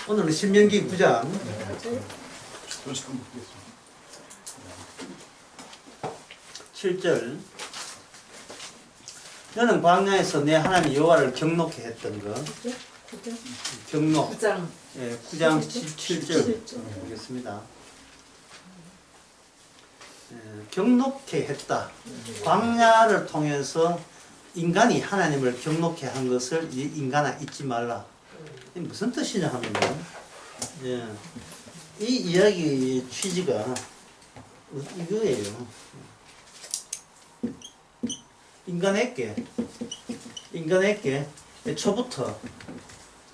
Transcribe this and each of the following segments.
오늘은 신명기 9장 7절. 너는 광야에서 내 하나님 여호와를 경록해 했던 거. 경록. 9장. 예, 9장 7절 보겠습니다. 예, 경록해 했다. 광야를 통해서 인간이 하나님을 경록해 한 것을 인간아 잊지 말라. 이게 무슨 뜻이냐 하면요. 예, 이 이야기의 취지가 이거예요. 인간에게 애초부터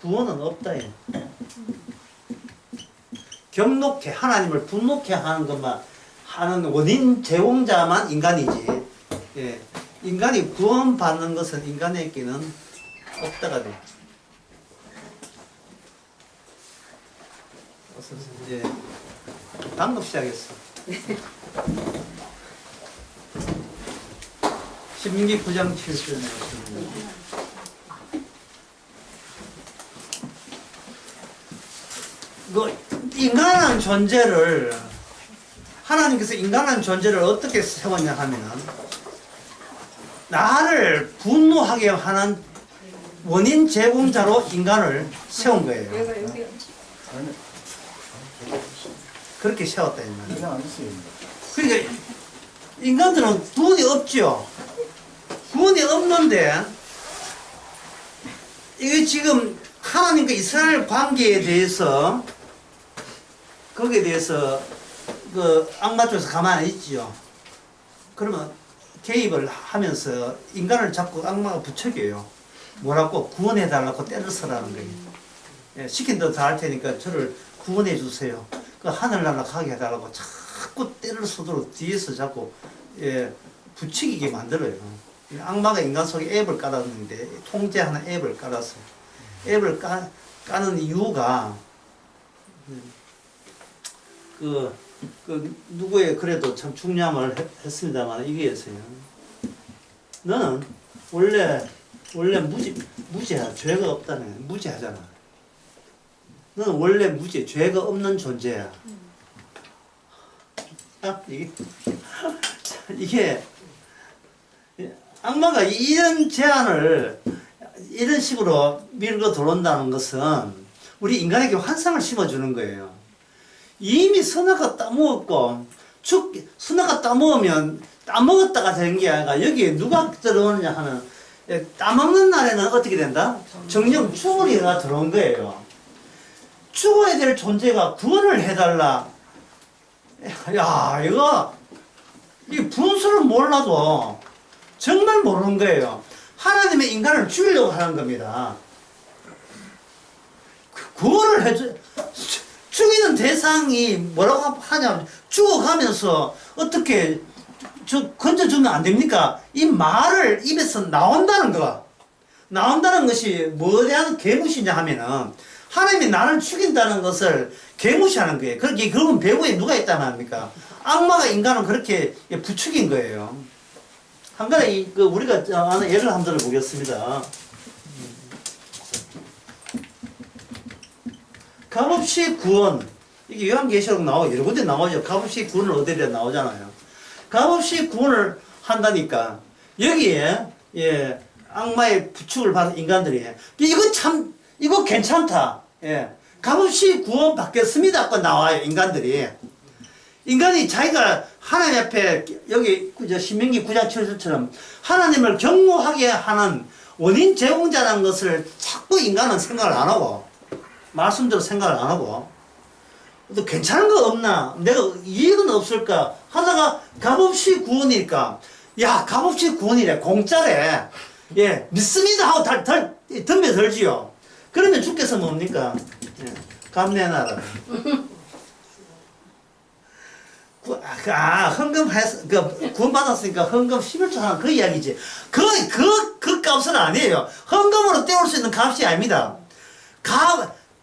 구원은 없다. 경록해, 하나님을 분노케 하는 것만 하는 원인 제공자만 인간이지. 예, 인간이 구원받는 것은 인간에게는 없다가 돼. 예, 방금 시작했어. 신명기 9장 7절 말씀입니다. 인간한 존재를 하나님께서 인간한 존재를 어떻게 세웠냐 하면 나를 분노하게 하는 원인 제공자로 인간을 세운 거예요. 그렇게 세웠다 이 말이에요. 그러니까 인간들은 구원이 없죠. 구원이 없는데 이게 지금 하나님과 이스라엘 관계에 대해서 거기에 대해서 그 악마 쪽에서 가만히 안 있지요. 그러면 개입을 하면서 인간을 자꾸 악마가 부추겨요. 뭐라고? 구원해달라고 때를 서라는 거예요. 예, 시킨 대로 다 할 테니까 저를 구원해 주세요. 그 하늘나라 가게 해달라고 자꾸 때를 서도록 뒤에서 자꾸 예, 부추기게 만들어요. 악마가 인간 속에 앱을 깔았는데 통제하는 앱을 깔았어. 앱을 까는 이유가 누구의 그래도 참 중요한 말을 했습니다만 이게였어요. 너는 원래 무죄야. 죄가 없다는 무죄하잖아. 너는 원래 죄가 없는 존재야. 이게 악마가 이런 제안을 이런 식으로 밀고 들어온다는 것은 우리 인간에게 환상을 심어주는 거예요. 이미 선악과 따먹었고 선악과 따먹으면 따먹었다가 된 게 아니라 여기에 누가 들어오느냐 하는 따먹는 날에는 어떻게 된다? 정령 죽으리가 들어온 거예요. 죽어야 될 존재가 구원을 해달라. 야, 이 분수를 몰라도 정말 모르는 거예요. 하나님의 인간을 죽이려고 하는 겁니다. 구원을 죽이는 대상이 뭐라고 하냐면 죽어가면서 어떻게 건져주면 안 됩니까? 이 말을 입에서 나온다는 것이 뭐에 대한 개무시냐 하면은 하나님이 나를 죽인다는 것을 개무시하는 거예요. 그렇게 그러면 배후에 누가 있다는 합니까? 악마가 인간을 그렇게 부추긴 거예요. 한 가지 우리가 아는 예를 한번 들어보겠습니다. 값없이 구원. 이게 요한계시록 나오고 여러 군데 나오죠. 값없이 구원을 얻으려 나오잖아요. 값없이 구원을 한다니까 여기에 예, 악마의 부축을 받은 인간들이 이거 괜찮다. 예, 값없이 구원 받겠습니다. 하고 나와요. 인간이 자기가 하나님 앞에 여기 신명기 9장 7절처럼 하나님을 경고하게 하는 원인 제공자라는 것을 자꾸 인간은 생각을 안 하고 말씀대로 생각을 안 하고 또 괜찮은 거 없나? 내가 이익은 없을까? 하다가 값없이 구원이니까 야 값없이 구원이래 공짜래 예 믿습니다 하고 덤벼 들지요. 그러면 주께서 뭡니까? 예, 값 내놔라. 헌금해서, 구원받았으니까 헌금 11조 하나 그 이야기지. 그 값은 아니에요. 헌금으로 떼올 수 있는 값이 아닙니다.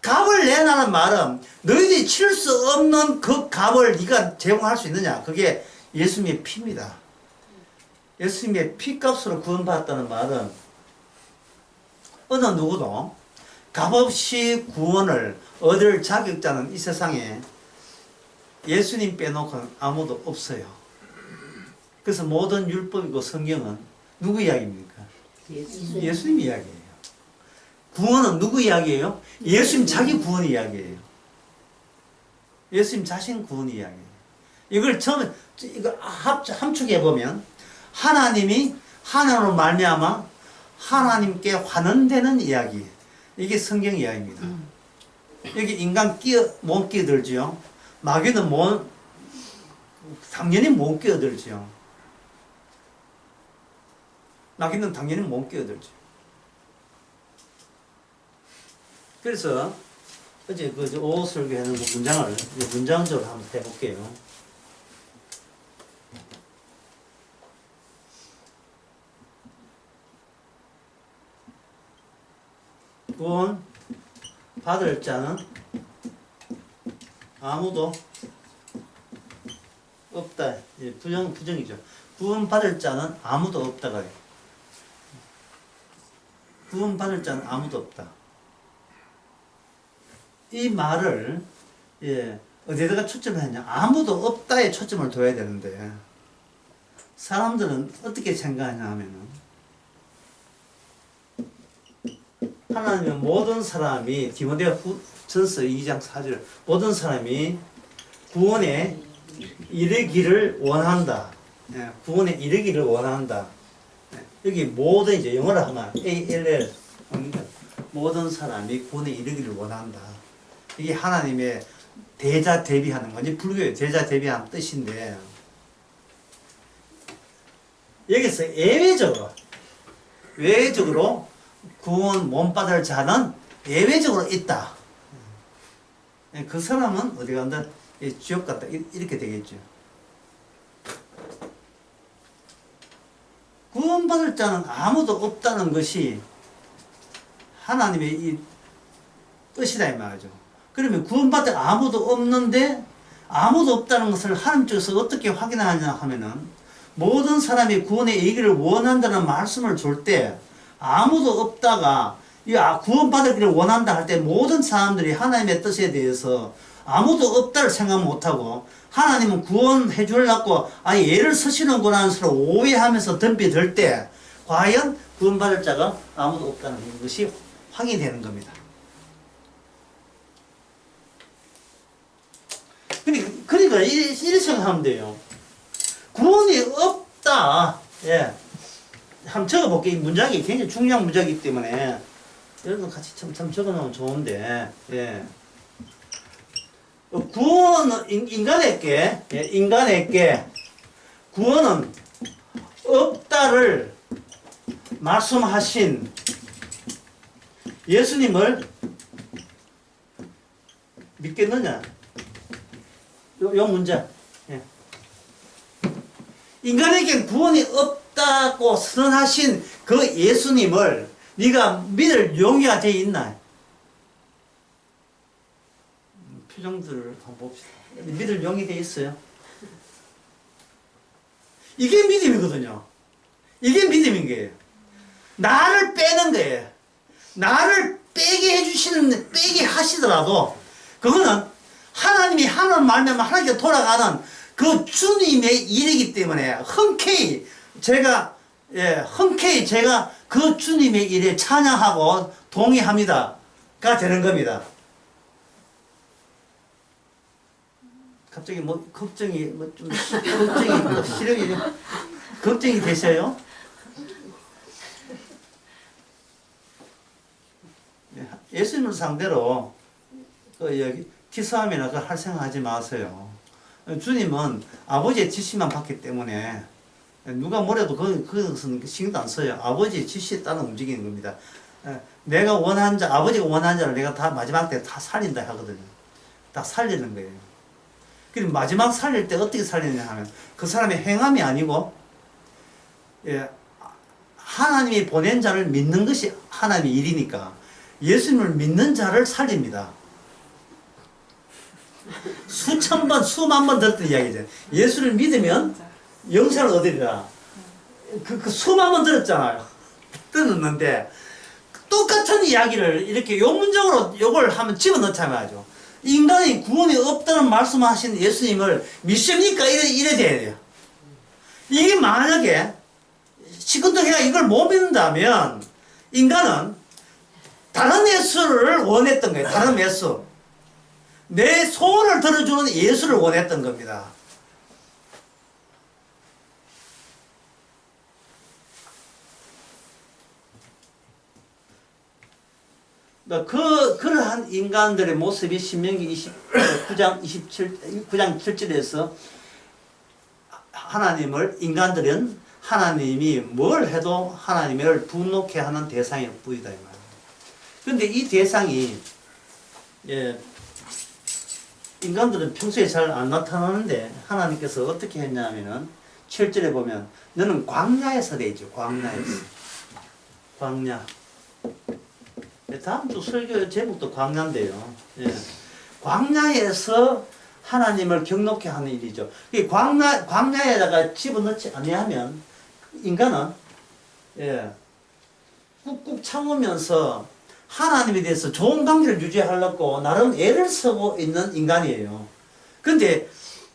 값을 내라는 말은 너희들이 치를 수 없는 그 값을 네가 제공할 수 있느냐. 그게 예수님의 피입니다. 예수님의 피값으로 구원받았다는 말은 어느 누구도 값없이 구원을 얻을 자격자는 이 세상에 예수님 빼놓고는 아무도 없어요. 그래서 모든 율법이고 성경은 누구 이야기입니까? 예수님 이야기예요. 구원은 누구 이야기예요? 예수님 자기 구원 이야기예요. 예수님 자신 구원 이야기예요. 이걸 처음에 이거 함축해 보면 하나님이 하나님으로 말미암아 하나님께 환원되는 이야기. 이게 성경 이야기입니다. 여기 인간 못 끼어들지요. 마귀는 당연히 못 끼어들지요. 마귀는 당연히 못 끼어들죠. 그래서 어제 그 오후 설교하는 그 문장을 문장적으로 한번 해볼게요. 구원 받을 자는 아무도 없다. 부정이죠. 구원 받을 자는 아무도 없다가 구원 받을 자는 아무도 없다. 이 말을 어디다가 초점을 했냐? 아무도 없다에 초점을 둬야 되는데 사람들은 어떻게 생각하냐 하면은 하나님은 모든 사람이 디모데 전서 2장 4절 모든 사람이 구원에 이르기를 원한다. 구원에 이르기를 원한다. 여기 모든 이제 영어로 하면 ALL 모든 사람이 구원에 이르기를 원한다. 이게 하나님의 대자 대비하는 거지 불교의 대자 대비하는 뜻인데 여기서 예외적으로 구원 못 받을 자는 예외적으로 있다. 그 사람은 어디 간다? 지옥 갔다 이렇게 되겠죠. 구원받을 자는 아무도 없다는 것이 하나님의 이 뜻이다 이 말이죠. 그러면 구원받을 아무도 없는데 아무도 없다는 것을 하나님 쪽에서 어떻게 확인하냐 하면은 모든 사람이 구원의 이기를 원한다는 말씀을 줄 때 아무도 없다가 구원받기를 원한다 할 때 모든 사람들이 하나님의 뜻에 대해서 아무도 없다를 생각 못하고 하나님은 구원해 주려고 얘를 쓰시는구나 하는 서로 오해하면서 덤비들 때 과연 구원받을 자가 아무도 없다는 것이 확인되는 겁니다. 그러니까 이렇게 생각하면 돼요. 구원이 없다. 한번 적어볼게요. 이 문장이 굉장히 중요한 문장이기 때문에 여러분 같이 참 적어놓으면 좋은데 구원은 인간에게 구원은 없다를 말씀하신 예수님을 믿겠느냐? 요 문장. 인간에게 구원이 없다고 선언하신 그 예수님을 네가 믿을 용의가 되어 있나? 표정들을 한번 봅시다. 믿을 용이 되어 있어요? 이게 믿음이거든요. 이게 믿음인 거예요. 나를 빼는 거예요. 나를 빼게 하시더라도 그거는 하나님이 하나님 말면 하나님께 돌아가는 그 주님의 일이기 때문에 흔쾌히 제가 그 주님의 일에 찬양하고 동의합니다가 되는 겁니다. 갑자기 걱정이 되세요? 예수님을 상대로 기싸움이나 할 생각하지 마세요. 주님은 아버지의 지시만 받기 때문에 누가 뭐래도 그것은 신경 안 써요. 아버지의 지시에 따라 움직이는 겁니다. 내가 원하는 자, 아버지가 원하는 자를 내가 다 마지막 때 다 살린다 하거든요. 다 살리는 거예요. 그럼 마지막 살릴 때 어떻게 살리느냐 하면 그 사람의 행함이 아니고 하나님이 보낸 자를 믿는 것이 하나님의 일이니까 예수님을 믿는 자를 살립니다. 수천 번, 수만 번 들었던 이야기죠. 예수를 믿으면 영생을 얻으리라. 그 수만 번 들었잖아요. 들었는데 똑같은 이야기를 이렇게 요문적으로 요걸 하면 집어넣자 말이죠. 인간이 구원이 없다는 말씀하신 예수님을 믿습니까? 이래 돼야 돼요. 이게 만약에 시큰둥이가 이걸 못 믿는다면 인간은 다른 예수를 원했던 거예요. 다른 예수. 내 소원을 들어주는 예수를 원했던 겁니다. 그러한 인간들의 모습이 신명기 9장 7절에서 인간들은 하나님이 뭘 해도 하나님을 분노케 하는 대상일 뿐이다. 그런데 이 대상이, 인간들은 평소에 잘 안 나타나는데 하나님께서 어떻게 했냐면은 7절에 보면 너는 광야에서 되죠. 광야에서. 광야. 다음 주 설교 제목도 광야인데요. 광야에서 하나님을 경노케 하는 일이죠. 광야에다가 집어넣지 아니하면 인간은 꾹꾹 참으면서 하나님에 대해서 좋은 관계를 유지하려고 나름 애를 쓰고 있는 인간이에요. 근데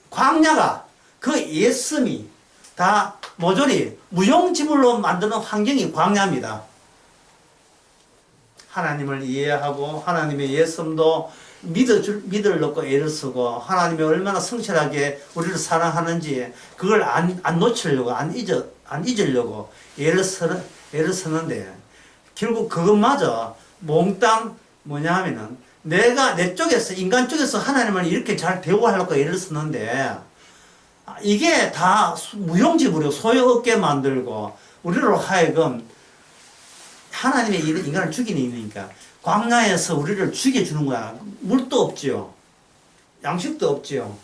광야가 그 예씀이 다 모조리 무용지물로 만드는 환경이 광야입니다. 하나님을 이해하고 하나님의 예씀도 믿을 놓고 애를 쓰고 하나님이 얼마나 성실하게 우리를 사랑하는지 그걸 안 놓치려고 안 잊으려고 애를 쓰는데 결국 그것마저 몽땅 뭐냐 하면은 내가 내 쪽에서 인간 쪽에서 하나님을 이렇게 잘 대우하려고 애를 쓰는데 이게 다 무용지물이고 소용없게 만들고 우리로 하여금 하나님의 일은 인간을 죽이는 일이니까 광야에서 우리를 죽여주는 거야. 물도 없지요. 양식도 없지요.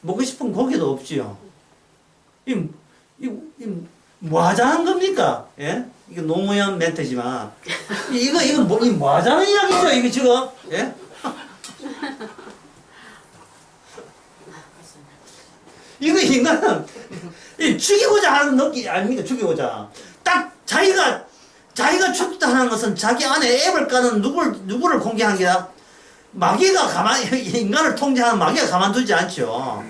먹고 싶은 고기도 없지요. 뭐 하자는 겁니까? 예? 이게 노무현 멘트지만 이거 뭐 하자는 이야기죠? 이거 지금 예? 이거 인간은 죽이고자 하는 느낌 아닙니까? 죽이고자 딱 자기가 죽다 하는 것은 자기 안에 앱을 까는 누구를 공개한 게야? 마귀가 인간을 통제하는 마귀가 가만두지 않죠.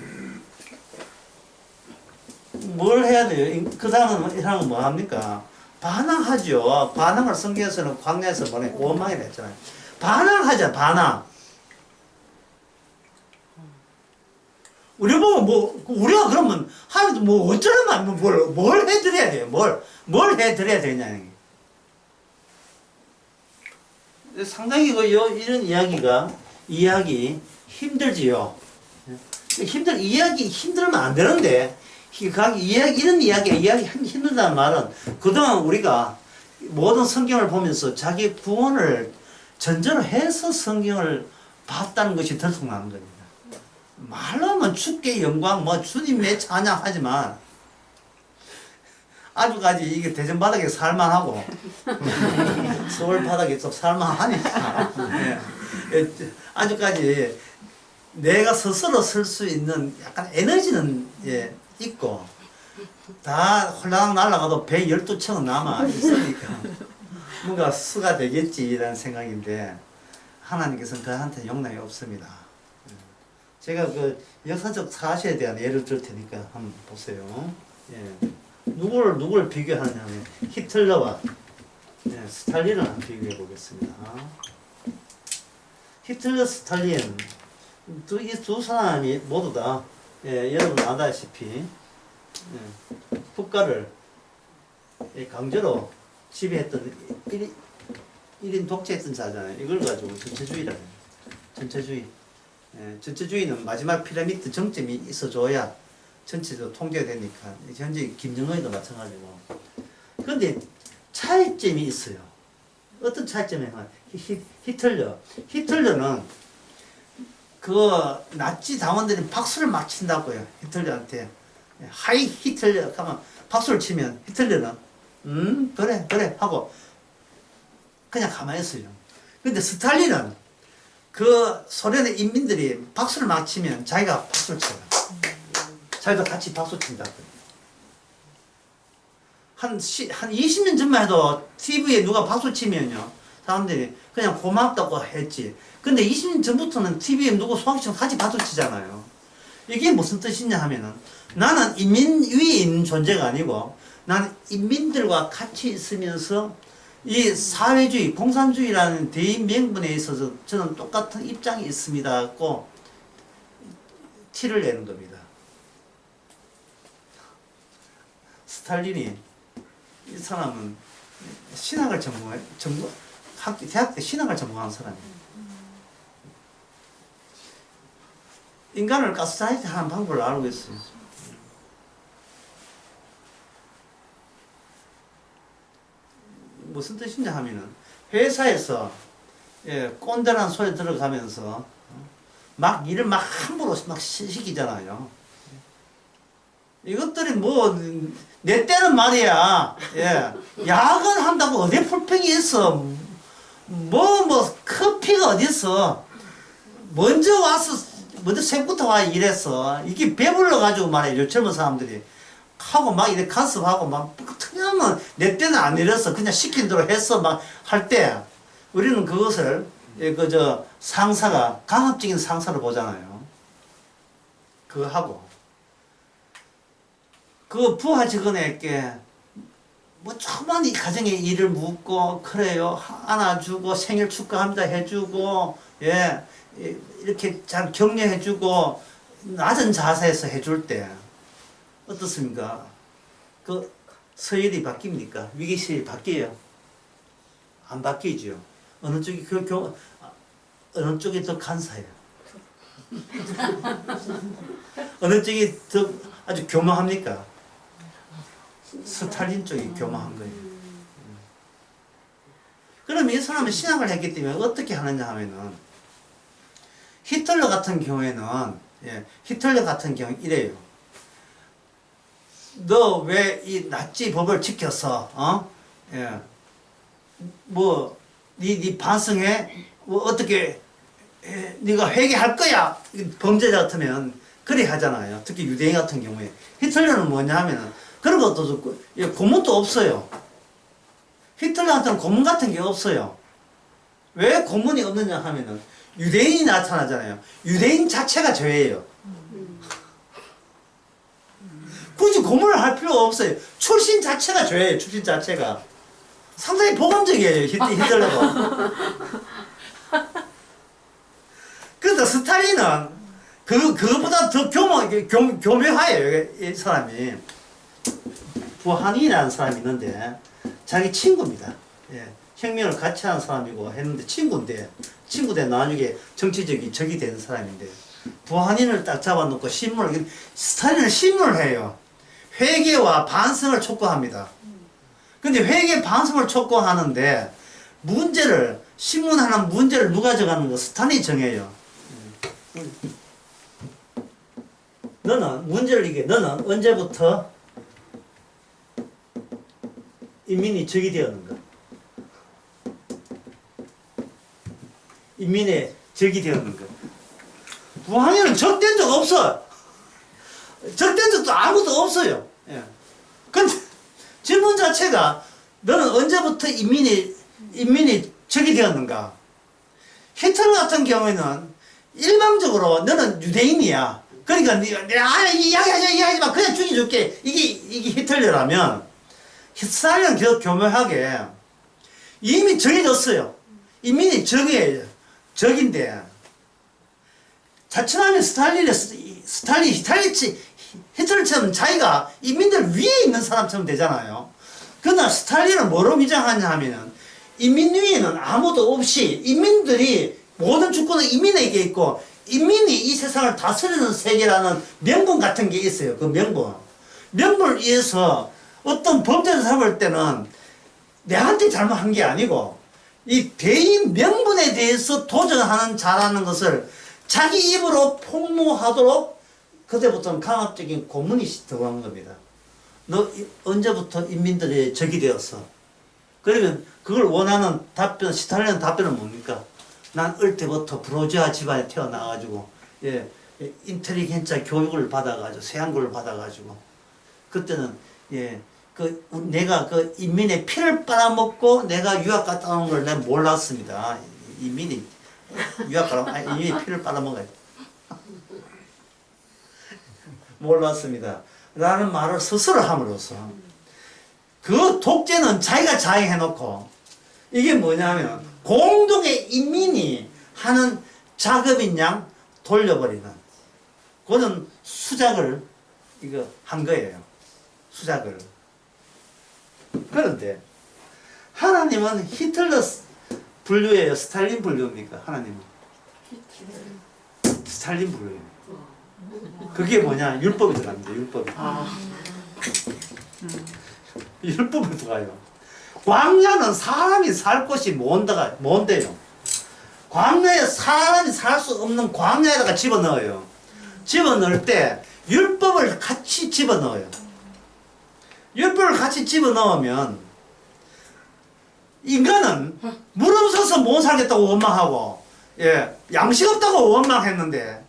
뭘 해야 돼요? 이 사람은 뭐 합니까? 반항하죠. 반항을 성경에서는 광야에서 뭐래? 오만이라 했잖아요. 반항하자, 반항. 우리가 그러면, 하나님도 뭐 어쩌려면, 뭘 해드려야 돼요? 뭘 해드려야 되냐. 상당히 이런 이야기 힘들지요. 이야기 힘들면 안 되는데, 이런 이야기 힘들다는 말은 그동안 우리가 모든 성경을 보면서 자기 구원을 전제로 해서 성경을 봤다는 것이 들통나는 겁니다. 말로 하면 주께 영광, 주님의 찬양하지만 아주까지 이게 대전 바닥에 살만하고 서울 바닥에 좀 살만하니까 아주까지 내가 스스로 설 수 있는 약간 에너지는 있고 다 홀랑 날아가도 배 12척은 남아 있으니까 뭔가 수가 되겠지라는 생각인데 하나님께서는 그한테 용납이 없습니다. 제가 그 역사적 사실에 대한 예를 들 테니까 한번 보세요. 누구를 비교하냐면 히틀러와 스탈린을 한번 비교해 보겠습니다. 히틀러, 스탈린 이 두 사람이 모두 다 여러분 아다시피 국가를 강제로 지배했던 1인 독재했던 자잖아요. 이걸 가지고 전체주의라는 전체주의. 전체주의는 마지막 피라미드 정점이 있어줘야 전체적으로 통제가 되니까 현재 김정은도 마찬가지고. 그런데 차이점이 있어요. 어떤 차이점이냐면 히틀러는 그 나치 당원들이 박수를 막 친다고요. 히틀러한테 하이 히틀러 하면 박수를 치면 히틀러는 그래 하고 그냥 가만히 있어요. 근데 스탈린은 그 소련의 인민들이 박수를 막 치면 자기가 박수를 쳐요. 자기도 같이 박수 친다. 한 20년 전만 해도 TV에 누가 박수 치면요. 사람들이 그냥 고맙다고 했지. 근데 20년 전부터는 TV에 누구 소확행 같이 받아치잖아요. 이게 무슨 뜻이냐 하면은 나는 인민 위에 있는 존재가 아니고 나는 인민들과 같이 있으면서 이 사회주의, 공산주의라는 대의명분에 있어서 저는 똑같은 입장이 있습니다. 고 티를 내는 겁니다. 스탈린이 이 사람은 신학을 대학 때 신학을 전공한 사람이에요. 인간을 가스라이트 하는 방법을 알고 있어요. 무슨 뜻이냐 하면은 회사에서 꼰대라는 소리 들어가면서 막 일을 막 함부로 막 시키잖아요. 이것들이 뭐 내 때는 말이야, 야근한다고 어디 불평이 있어. 커피가 어디 있어. 먼저 새부터 와 일했어. 이게 배불러가지고 말이야, 요 젊은 사람들이. 하고 막 이렇게 간섭하고 막 특이하면 내 때는 안 이랬어. 그냥 시킨 대로 했어. 막 할 때 우리는 그것을 상사가 강압적인 상사를 보잖아요. 그거 하고 그 부하 직원에게 뭐 조그만 이 가정의 일을 묻고 그래요 안아주고 생일 축하합니다 해주고 이렇게 잘 격려해주고 낮은 자세에서 해줄 때 어떻습니까? 그 서열이 바뀝니까? 위계실이 바뀌어요? 안 바뀌죠. 어느 쪽이 더 간사해요? 어느 쪽이 더 아주 교묘합니까? 스탈린 쪽이 교묘한 거예요. 그럼 이 사람은 신학을 했기 때문에 어떻게 하느냐 하면은 히틀러 같은 경우에는 이래요. 너 왜 이 나치 법을 지켰어? 네 반성해? 어떻게 네가 회개할 거야? 범죄자 같으면 그래 하잖아요. 특히 유대인 같은 경우에. 히틀러는 뭐냐 하면은 그런 것도 없고 고문도 없어요. 히틀러한테는 고문 같은 게 없어요. 왜 고문이 없느냐 하면은 유대인이 나타나잖아요. 유대인 자체가 죄예요. 굳이 고문을 할 필요가 없어요. 출신 자체가 죄예요. 출신 자체가. 상당히 보감적이에요. 히틀러가. 그런데 스탈린은 그것보다 더 교묘해요. 이 사람이. 부하닌이라는 사람이 있는데 자기 친구입니다. 혁명을 같이 하는 사람이고 했는데 친구인데 나중에 정치적인 적이 되는 사람인데 부하닌을 딱 잡아놓고 스탈린은 신문을 해요. 회개와 반성을 촉구합니다. 근데 회개 반성을 촉구하는데 신문하는 문제를 누가 정하는 거? 스탈린이 정해요. 너는 언제부터 인민이 적이 되었는가? 인민의 적이 되었는가? 부하닌은 적된 적 없어. 적된 적도 아무도 없어요. 근데 질문 자체가 너는 언제부터 인민이 적이 되었는가? 히틀러 같은 경우에는 일방적으로 너는 유대인이야. 그러니까 이야기하지 마. 그냥 죽여줄게. 이게 히틀러라면 스탈린은 계속 교묘하게 이미 정해졌어요. 인민이 적이에요. 적인데 자칫하면 히틀러처럼 자기가 인민들 위에 있는 사람처럼 되잖아요. 그러나 스탈린은 뭐로 위장하냐 하면은 인민 위에는 아무도 없이 인민들이 모든 주권은 인민에게 있고 인민이 이 세상을 다스리는 세계라는 명분 같은 게 있어요. 그 명분을 위해서 어떤 범죄를 잡을 때는 내한테 잘못한 게 아니고 이 대의 명분에 대해서 도전하는 자라는 것을 자기 입으로 폭로하도록 그때부터는 강압적인 고문이 들어간 겁니다. 너 언제부터 인민들의 적이 되었어? 그러면 그걸 원하는 스탈린의 답변은 뭡니까? 난 어릴 때부터 부르주아 집안에 태어나가지고 인텔리겐짜 교육을 받아가지고 세한교를 받아가지고 그때는 내가 그 인민의 피를 빨아먹고 내가 유학 갔다 오는 걸 내가 몰랐습니다. 인민이 유학 가면 인민의 피를 빨아먹어요. 몰랐습니다. 라는 말을 스스로 함으로써 그 독재는 자기가 자행해놓고 이게 뭐냐면 공동의 인민이 하는 작업인 양 돌려버리는 그거는 수작을 이거 한 거예요. 수작을. 그런데 하나님은 히틀러 분류예요? 스탈린 분류입니까? 하나님은 스탈린 분류예요. 그게 뭐냐? 율법이 들어갑니다. 율법이. 율법을 들어가요. 광야는 사람이 살 곳이 뭔데요? 광야에 사람이 살 수 없는 광야에다가 집어넣어요. 집어넣을 때 율법을 같이 집어넣어요. 율법을 같이 집어넣으면 인간은 물 없어서 못 살겠다고 원망하고 양식 없다고 원망했는데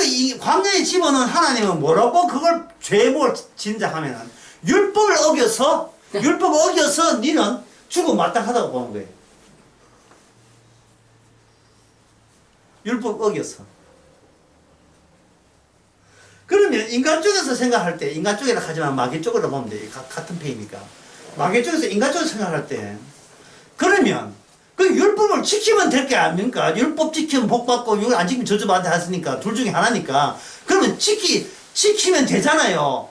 이 광야에 집어넣은 하나님은 뭐라고 그걸 죄목을 진작하면 율법을 어겨서 니는 죽음 마땅하다고 보는 거예요. 율법 어겨서. 그러면 인간 쪽에서 생각할 때, 인간 쪽이라 하지만 마귀 쪽으로 보면 돼. 같은 페이니까. 마귀 쪽에서 인간 쪽에서 생각할 때, 그러면 그 율법을 지키면 될 게 아닙니까? 율법 지키면 복 받고, 율법 안 지키면 저주받아 하으니까 둘 중에 하나니까. 그러면 지키면 되잖아요.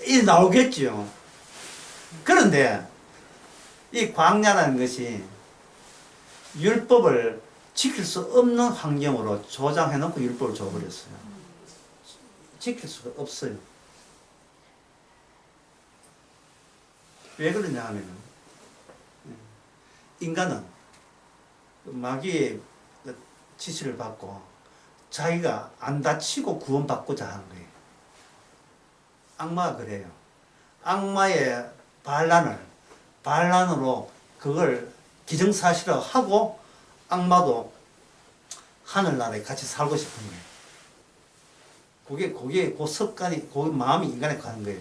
이 나오겠죠. 그런데 이 광야라는 것이 율법을 지킬 수 없는 환경으로 조장해놓고 율법을 줘버렸어요. 지킬 수가 없어요. 왜 그러냐 하면 인간은 마귀의 지시를 받고 자기가 안 다치고 구원받고자 하는 거예요. 악마가 그래요. 악마의 반란으로 그걸 기정사실화하고 악마도 하늘나라에 같이 살고 싶은 거예요. 그게 그 습관이, 그 마음이 인간에 가는 거예요.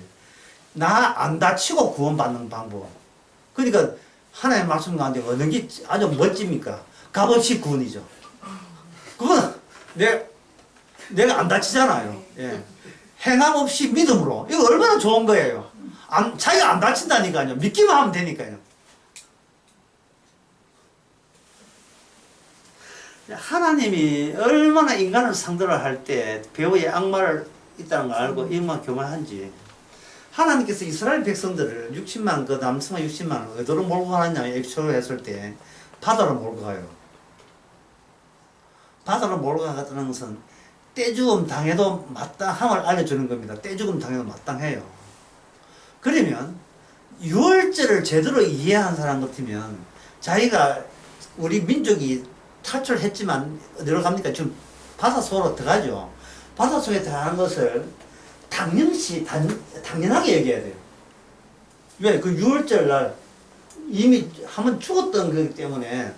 나 안 다치고 구원받는 방법. 그러니까 하나님의 말씀 가운데 어느 게 아주 멋집니까? 값없이 구원이죠. 그건 내가 안 다치잖아요. 예. 행함 없이 믿음으로. 이거 얼마나 좋은 거예요. 자기가 안 다친다니까요. 믿기만 하면 되니까요. 하나님이 얼마나 인간을 상대로 할 때 배후에 악마를 있다는 걸 알고 얼마나 교만한지. 하나님께서 이스라엘 백성들을 60만 그 남성을 60만을 어디로 몰고 가느냐 액초를 했을 때 바다로 몰고 가요. 바다로 몰고 가는 것은 떼죽음 당해도 마땅함을 알려주는 겁니다. 떼죽음 당해도 마땅해요. 그러면 유월절을 제대로 이해한 사람 같으면 자기가 우리 민족이 탈출했지만 어디로 갑니까? 지금 바다 속으로 들어가죠. 바다 속에 들어가는 것을 당연하게 여겨야 돼요. 왜? 그 유월절 날 이미 한번 죽었던 거기 때문에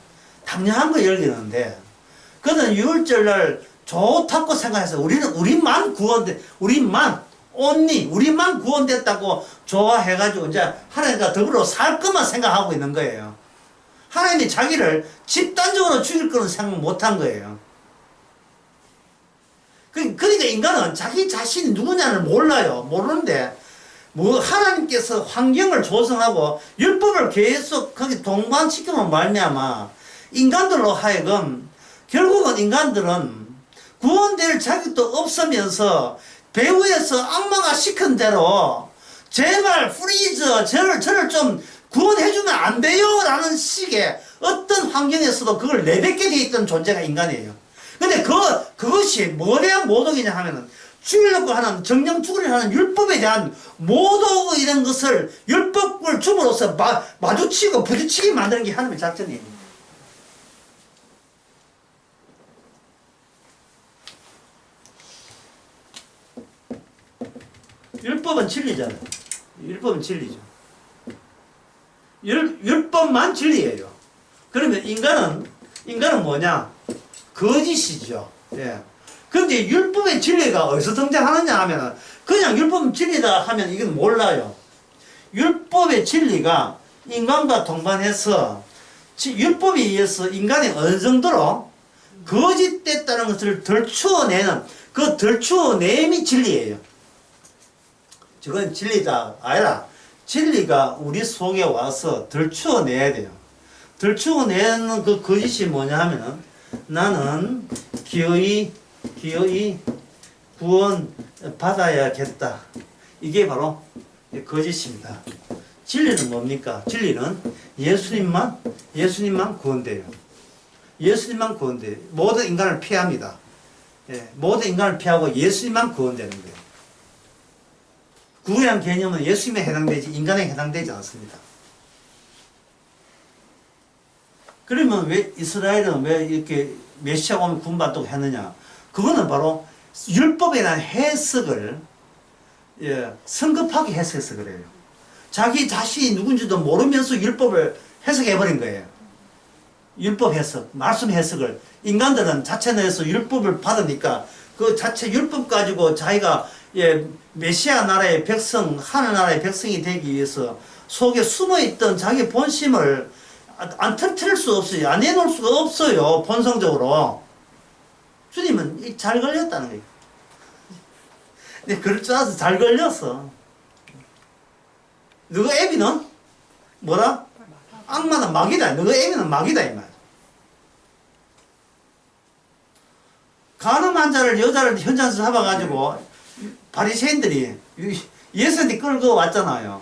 당연한 거 여기는데 그는 유월절 날 좋다고 생각해서 우리만 구원됐다고 좋아해가지고 이제 하나님과 더불어 살 것만 생각하고 있는 거예요. 하나님이 자기를 집단적으로 죽일 거는 생각 못한 거예요. 그러니까 인간은 자기 자신이 누구냐를 몰라요. 모르는데 하나님께서 환경을 조성하고 율법을 계속 거기 동반시키면 말미암아 인간들로 하여금 결국은 인간들은 구원될 자격도 없으면서 배후에서 악마가 시킨 대로 제발 플리즈 저를 좀 구원해주면 안 돼요 라는 식의 어떤 환경에서도 그걸 내뱉게 돼 있던 존재가 인간이에요. 근데 그것이 뭐래야 모독이냐 하면은 죽이려고 하는 정령 죽으려 하는 율법에 대한 모독 이런 것을 율법을 줌으로써 마주치고 부딪히게 만드는 게 하나님의 작전이에요. 율법은 진리잖아요. 율법은 진리죠. 율법만 진리예요. 그러면 인간은 뭐냐? 거짓이죠. 예. 근데 율법의 진리가 어디서 등장하느냐 하면은 그냥 율법은 진리다 하면 이건 몰라요. 율법의 진리가 인간과 동반해서 율법에 의해서 인간이 어느 정도로 거짓됐다는 것을 덜추어내는 그 덜추어냄이 진리예요. 저건 진리가 아니라 진리가 우리 속에 와서 덜추어내야 돼요. 덜추어내는 그 거짓이 뭐냐 하면은 나는 기어이 구원 받아야겠다. 이게 바로 거짓입니다. 진리는 뭡니까? 진리는 예수님만 구원돼요. 예수님만 구원돼요. 모든 인간을 피합니다. 예, 모든 인간을 피하고 예수님만 구원되는 거예요. 구원이라는 개념은 예수님에 해당되지 인간에 해당되지 않습니다. 그러면 왜 이스라엘은 왜 이렇게 메시아가 오면 구원받도록 했느냐? 그거는 바로 율법에 대한 해석을 성급하게 해석해서 그래요. 자기 자신이 누군지도 모르면서 율법을 해석해버린 거예요. 율법 해석, 말씀 해석을. 인간들은 자체 내에서 율법을 받으니까 그 자체 율법 가지고 자기가 메시아 나라의 백성, 하늘나라의 백성이 되기 위해서 속에 숨어있던 자기 본심을 안 터뜨릴 수 없어요. 안 내놓을 수가 없어요. 본성적으로. 주님은 잘 걸렸다는 거예요. 근데 그럴 줄 알아서 잘 걸렸어. 너가 애비는 뭐라? 악마는 마귀다. 너가 애비는 마귀다 이 말. 간음한 자를 여자를 현장에서 잡아가지고 바리새인들이 예수님이 끌고 왔잖아요.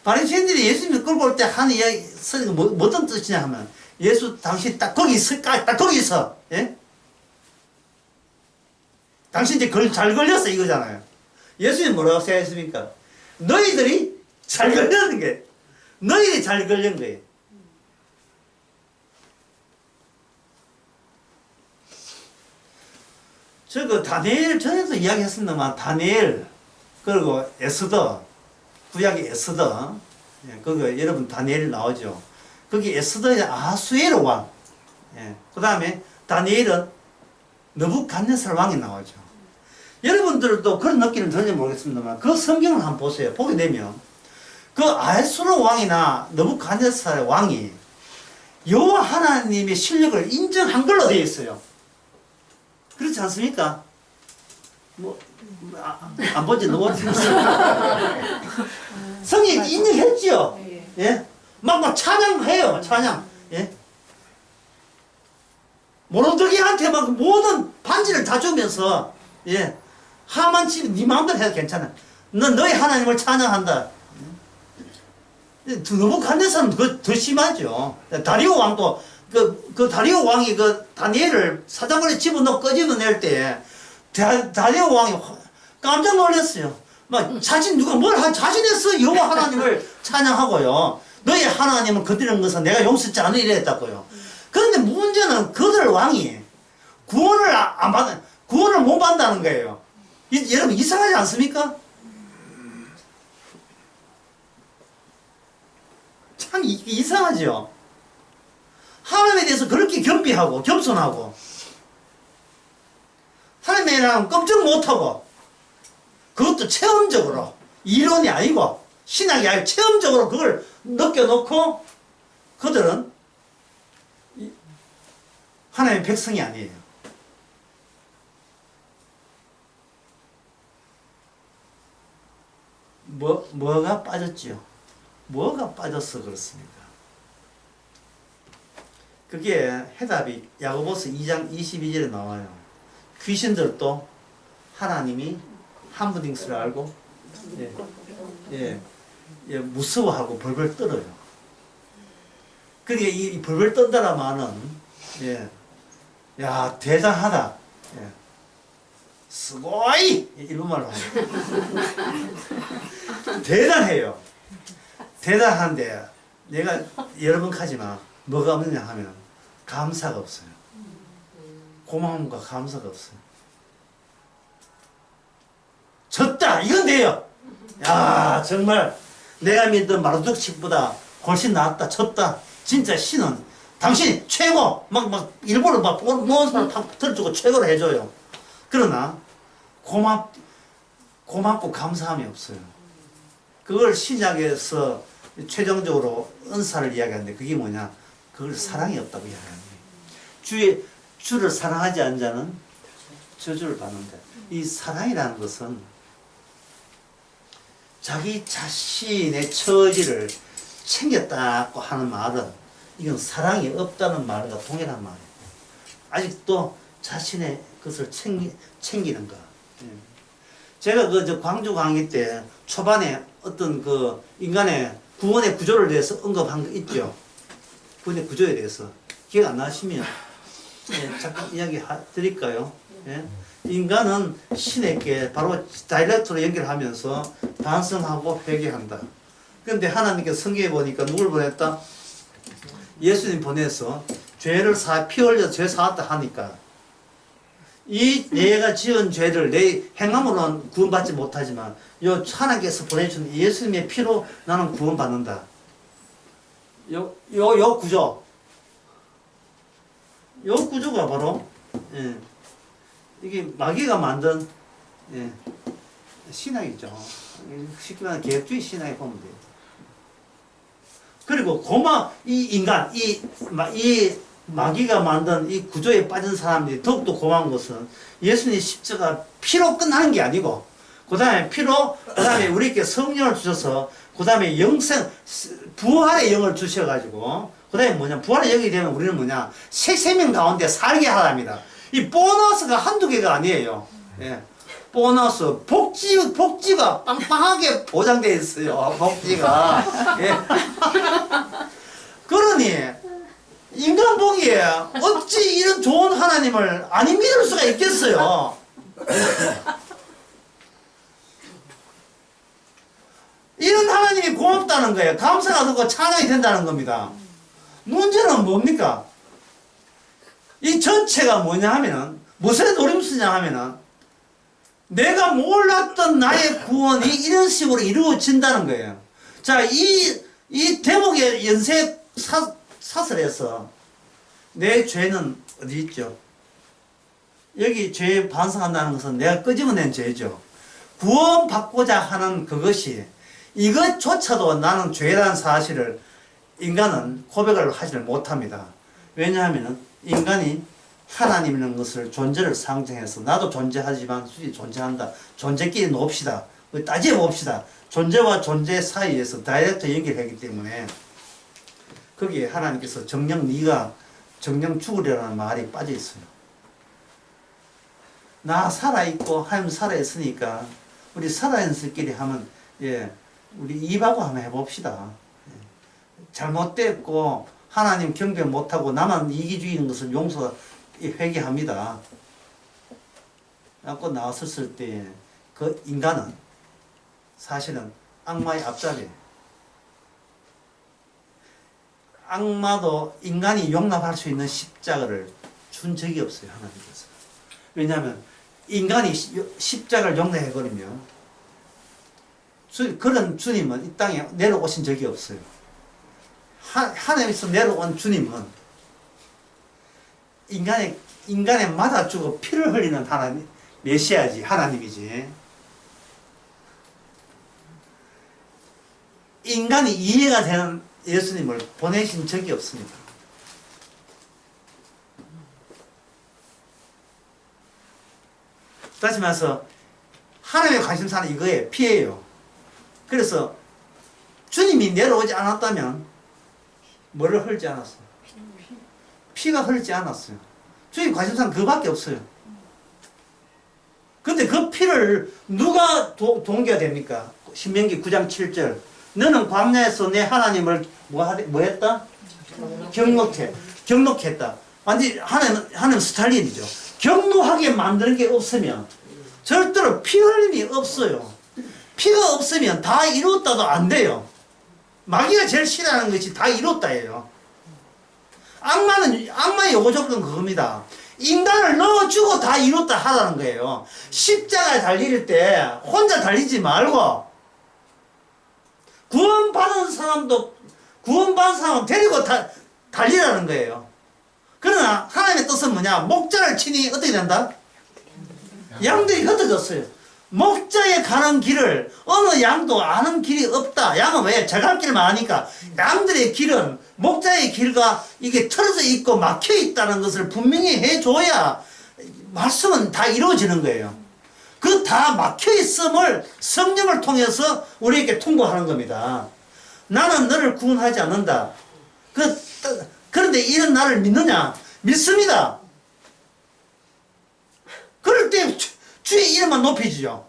바리새인들이 예수님이 끌고 올 때 한 이야기 쓰니까 어떤 뜻이냐 하면 예수 당신 딱 거기 있어. 예? 당신 이제 잘 걸렸어 이거잖아요. 예수님 뭐라고 생각했습니까? 너희들이 잘 걸렸는 게 너희들이 잘 걸린 거예요. 저 다니엘 전에도 이야기했습니다만 다니엘 그리고 에스더 구약의 에스더 그거 여러분 다니엘 나오죠. 거기 에스더의 아하수에로 왕 그 다음에 다니엘은 느부갓네살 왕이 나오죠. 여러분들도 그런 느낌을 들는지 모르겠습니다만 그 성경을 한번 보세요. 보게 되면 그 아하수에로 왕이나 느부갓네살 왕이 여호와 하나님의 실력을 인정한 걸로 되어 있어요. 그렇지 않습니까? 안 본지 너무 오래됐어요. 성경 인정했죠? 예? 막 찬양해요, 찬양. 예? 모로드기한테 막 모든 반지를 다 주면서, 예? 하만 치면 네 마음대로 해도 괜찮아. 넌 너희 하나님을 찬양한다. 느부갓네살은 더 심하죠. 다리오 왕도 그 다리오 왕이 그 다니엘을 사자벌에 집어넣고 끄집어낼 때 다리오 왕이 깜짝 놀랐어요. 막 누가 뭘 자신해서 여호와 하나님을 찬양하고요. 너희 하나님은 거드리는 것은 내가 용서치 않으리 이랬다고요. 그런데 문제는 그들 왕이 구원을 못 받는다는 거예요. 여러분 이상하지 않습니까? 참 이상하죠. 하나님에 대해서 그렇게 겸비하고 겸손하고 하나님에 대한 꼼짝 못하고 그것도 체험적으로 이론이 아니고 신학이 아니고 체험적으로 그걸 느껴놓고 그들은 하나님의 백성이 아니에요. 뭐가 빠졌지요? 뭐가 빠져서 그렇습니까? 그게 해답이 야고보서 2장 22절에 나와요. 귀신들도 하나님이 한 분인 것을 알고 무서워하고 벌벌 떨어요. 그러니까 이 벌벌 떤다라 말은 야 대단하다. 스고이 일본말로 하죠. 대단해요. 대단한데 내가 여러 번 하지만 뭐가 없느냐 하면 감사가 없어요. 고마움과 감사가 없어요. 졌다 이건 돼요. 야 정말 내가 믿던 마르독식보다 훨씬 낫다. 졌다. 진짜 신은 당신 최고 막 일부러 막 모든 사람 다 들어주고 최고로 해줘요. 그러나 고맙고 감사함이 없어요. 그걸 신약에서 최종적으로 은사를 이야기하는데 그게 뭐냐? 그걸 사랑이 없다고 이야기하는 거예요. 주를 사랑하지 않는 자는 저주를 받는다. 이 사랑이라는 것은 자기 자신의 처지를 챙겼다고 하는 말은 이건 사랑이 없다는 말과 동일한 말이에요. 아직도 자신의 것을 챙기는 거. 제가 저 광주 강의 때 초반에 어떤 그 인간의 구원의 구조를 대해서 언급한 거 있죠. 구원의 구조에 대해서. 기억 안 나시면 잠깐 이야기 드릴까요? 예? 인간은 신에게 바로 다이렉트로 연결하면서 반성하고 회개한다. 그런데 하나님께서 성경에 보니까 누굴 보냈다? 예수님 보내서 죄를 피 흘려 죄 사왔다 하니까 이 내가 지은 죄를 내 행함으로는 구원받지 못하지만 요 하나님께서 보내준 예수님의 피로 나는 구원받는다. 요 구조. 요 구조가 바로 이게 마귀가 만든 신학이죠. 쉽게 말하면 계획주의 신학에 보면 돼요. 그리고 이 인간, 이 마귀가 만든 이 구조에 빠진 사람들이 더욱더 고마운 것은 예수님 십자가 피로 끝나는 게 아니고 그 다음에 피로 그 다음에 우리에게 성령을 주셔서 그 다음에 영생 부활의 영을 주셔가지고 그 다음에 뭐냐 부활의 영이 되면 우리는 뭐냐 새 생명 가운데 살게 하랍니다. 이 보너스가 한두 개가 아니에요. 예. 보너스 복지가 빵빵하게 보장되어 있어요. 복지가. 예. 그러니 인간 보기에 어찌 이런 좋은 하나님을 안 믿을 수가 있겠어요. 이런 하나님이 고맙다는 거예요. 감사가 되고 찬양이 된다는 겁니다. 문제는 뭡니까? 이 전체가 뭐냐 하면은 무슨 노림수냐 하면은 내가 몰랐던 나의 구원이 이런 식으로 이루어진다는 거예요. 자, 이 대목의 연쇄 사설에서 내 죄는 어디 있죠? 여기 죄 반성한다는 것은 내가 끄집어낸 죄죠. 구원받고자 하는 그것이 이것조차도 나는 죄라는 사실을 인간은 고백을 하지를 못합니다. 왜냐하면 인간이 하나님이라는 것을 존재를 상징해서 나도 존재하지만 수지 존재한다. 존재끼리 놉시다. 따져봅시다. 존재와 존재 사이에서 다이렉트 연결하기 때문에 거기에 하나님께서 정녕 네가 정녕 죽으려는 말이 빠져 있어요. 나 살아있고 하나님 살아있으니까 우리 살아있을끼리 하면 우리 입하고 한번 해봅시다. 잘못됐고 하나님 경배 못하고 나만 이기주의인 것을 회개합니다. 라고 나왔을 때 그 인간은 사실은 악마의 앞잡이. 악마도 인간이 용납할 수 있는 십자가를 준 적이 없어요. 하나님께서. 왜냐하면 인간이 십자가를 용납해버리면 그런 주님은 이 땅에 내려오신 적이 없어요. 하나님께서 내려온 주님은 인간에 맞아주고 피를 흘리는 하나님, 메시아지, 하나님이지. 인간이 이해가 되는 예수님을 보내신 적이 없습니다. 다시 말해서 하나님의 관심사는 이거예요. 피예요. 그래서 주님이 내려오지 않았다면 뭐를 흘지 않았어요? 피가 흘지 않았어요. 주님 관심사는 그밖에 없어요. 근데 그 피를 누가 동기가 됩니까? 신명기 9장 7절 너는 광야에서 내 하나님을 뭐 했다? 경록했다. 완전히 하나님 스탈린이죠. 경노하게 만드는 게 없으면 절대로 피 흘림이 없어요. 피가 없으면 다 이뤘다도 안 돼요. 마귀가 제일 싫어하는 것이 다 이뤘다예요. 악마의 요구 조건은 그겁니다. 인간을 넣어주고 다 이뤘다 하라는 거예요. 십자가에 달릴 때 혼자 달리지 말고 구원받은 사람은 데리고 달리라는 거예요. 그러나 하나님의 뜻은 뭐냐? 목자를 치니 어떻게 된다? 양들이 흩어졌어요. 목자에 가는 길을 어느 양도 아는 길이 없다. 양은 왜? 제갈 길만 아니까. 양들의 길은 목자의 길과 이게 틀어져 있고 막혀 있다는 것을 분명히 해줘야 말씀은 다 이루어지는 거예요. 그 다 막혀 있음을 성령을 통해서 우리에게 통보하는 겁니다. 나는 너를 구원하지 않는다. 그런데 이런 나를 믿느냐? 믿습니다. 그럴 때 주의 이름만 높이지요.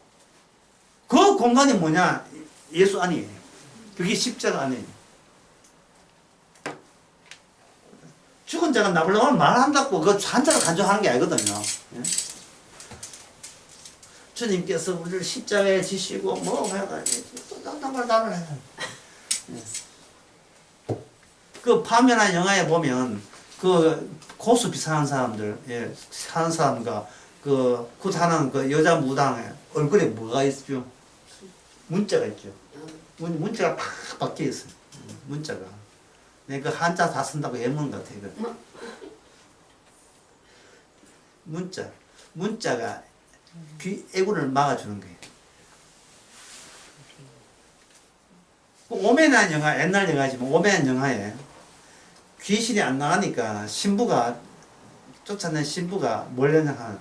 그 공간이 뭐냐? 예수 안이에요. 그게 십자가 안이에요. 죽은 자가 나불나불 말한다고 그 한자를 간주하는 게 아니거든요. 예? 주님께서 우리를 십자가에 지시고 뭐 해가지고 나불나불 해요. 예. 그 파면한 영화에 보면 그 고수 비슷한 사람들, 예, 사는 사람과 그 굿하는 그 여자 무당에 얼굴에 뭐가 있죠? 문자가 있죠. 문자가 팍 박혀 있어요. 문자가. 내가 그 한자 다 쓴다고 예문 같아 이거. 문자가 귀 애구를 막아주는 거예요. 그 오메난 영화, 옛날 영화지만 오메난 영화에 귀신이 안 나가니까 신부가 쫓아낸 신부가 뭘 했냐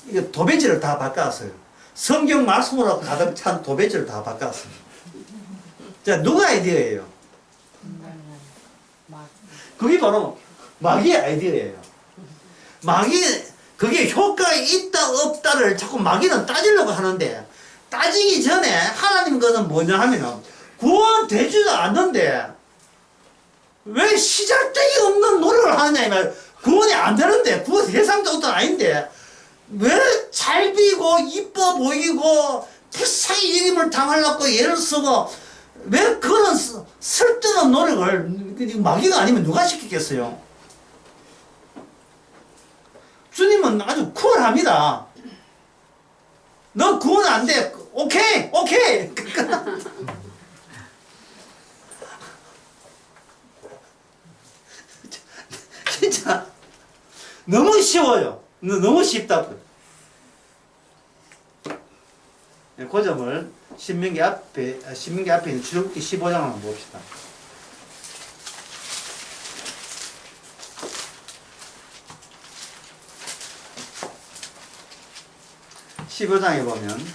이거 도배지를 다 바꿔왔어요. 성경 말씀으로 가득 찬 도배지를 다 바꿔왔어요. 자, 누가 아이디어예요? 그게 바로 마귀의 아이디어예요. 그게 효과가 있다 없다를 자꾸 마귀는 따지려고 하는데, 따지기 전에 하나님 것은 뭐냐 하면은 구원되지도 않는데 왜 시잘데기 없는 노력을 하느냐 이 말. 구원이 안 되는데, 구원 대상도 어떤 아닌데 왜 잘 비고 이뻐 보이고 불쌍히 이임을 당하려고 애를 쓰고 왜 그런 쓸데없는 노력을 마귀가 아니면 누가 시키겠어요? 주님은 아주 쿨합니다. 너 구원 안 돼. 오케이. 진짜 너무 쉬워요. 너무 쉽다고. 그 점을 신명기 앞에 있는 출애굽기 15장을 한번 봅시다. (15장에) 보면